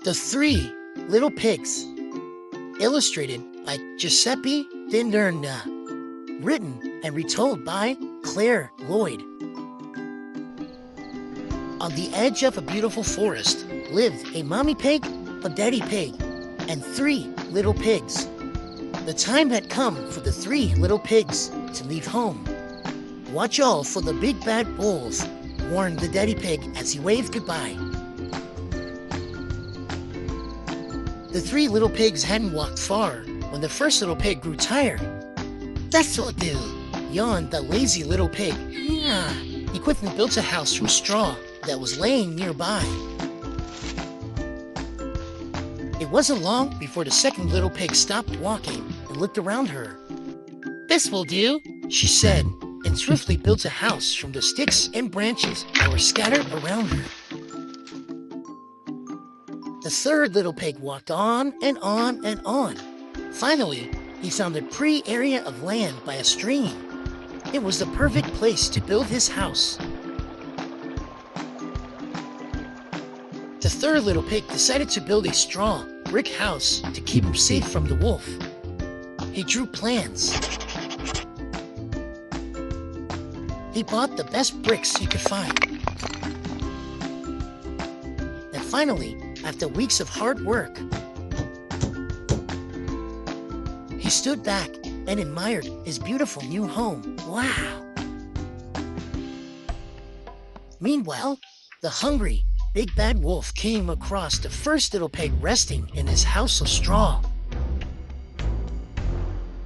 The Three Little Pigs, illustrated by Giuseppe de Lernia, written and retold by Clare Lloyd. On the edge of a beautiful forest lived a mommy pig, a daddy pig, and three little pigs. The time had come for the three little pigs to leave home. "Watch all for the big bad wolves," warned the daddy pig as he waved goodbye. The three little pigs hadn't walked far when the first little pig grew tired. "This'll do," yawned the lazy little pig. He quickly built a house from straw that was laying nearby. It wasn't long before the second little pig stopped walking and looked around her. "This will do," she said, and swiftly built a house from the sticks and branches that were scattered around her. The third little pig walked on and on and on. Finally, he found a pretty area of land by a stream. It was the perfect place to build his house. The third little pig decided to build a straw brick house to keep him safe from the wolf. He drew plans. He bought the best bricks he could find. And finally, after weeks of hard work, he stood back and admired his beautiful new home. Wow! Meanwhile, the hungry big bad wolf came across the first little pig resting in his house of straw.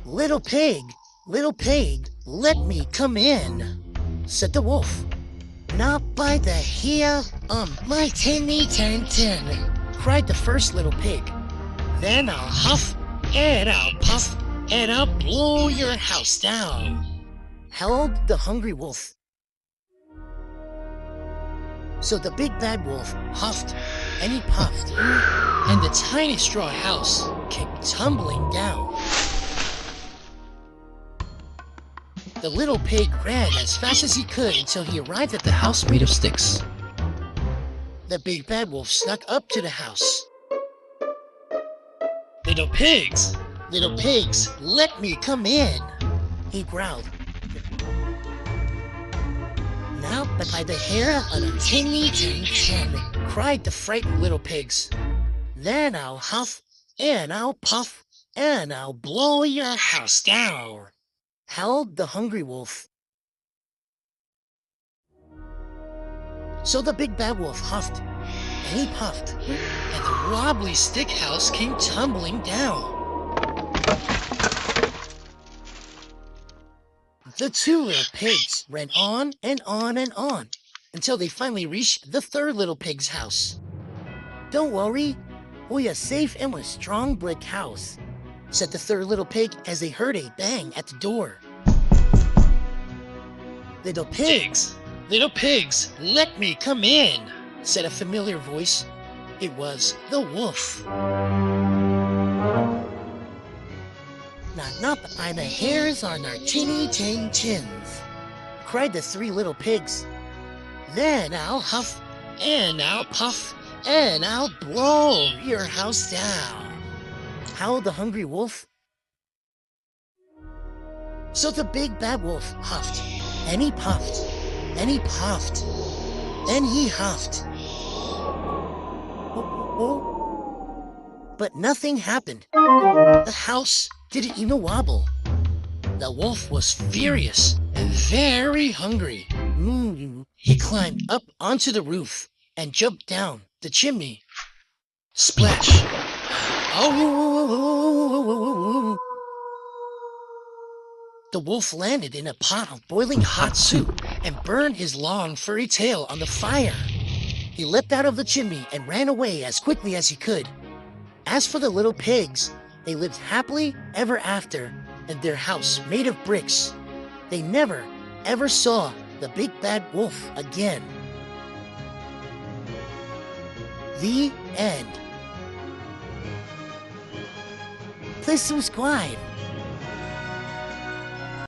Little pig, let me come in," said the wolf. "Not by the hair on my tinny tin tin," cried the first little pig. "Then I'll huff and I'll puff and I'll blow your house down," howled the hungry wolf. So the big bad wolf huffed and he puffed, and the tiny straw house came tumbling down. The little pig ran as fast as he could until he arrived at the house made of sticks. The big bad wolf snuck up to the house. Little pigs, let me come in," he growled. "Now by the hair on a tinny tin tin," cried the frightened little pigs. "Then I'll huff and I'll puff and I'll blow your house down," howled the hungry wolf. So the big bad wolf huffed and he puffed, and the wobbly stick house came tumbling down. The two little pigs ran on and on and on until they finally reached the third little pig's house. "Don't worry, we are safe in a strong brick house," said the third little pig as they heard a bang at the door. Little pigs, let me come in," said a familiar voice. It was the wolf. "Not by the hairs on our tinny tin tins," cried the three little pigs. "Then I'll huff and I'll puff and I'll blow your house down," howled the hungry wolf. So the big bad wolf huffed and he puffed and he puffed and he huffed. But nothing happened. The house didn't even wobble. The wolf was furious and very hungry. He climbed up onto the roof and jumped down the chimney. Splash! Oh! The wolf landed in a pot of boiling hot soup and burned his long furry tail on the fire. He leapt out of the chimney and ran away as quickly as he could. As for the little pigs, they lived happily ever after in their house made of bricks. They never, ever saw the big bad wolf again. The end. Please subscribe.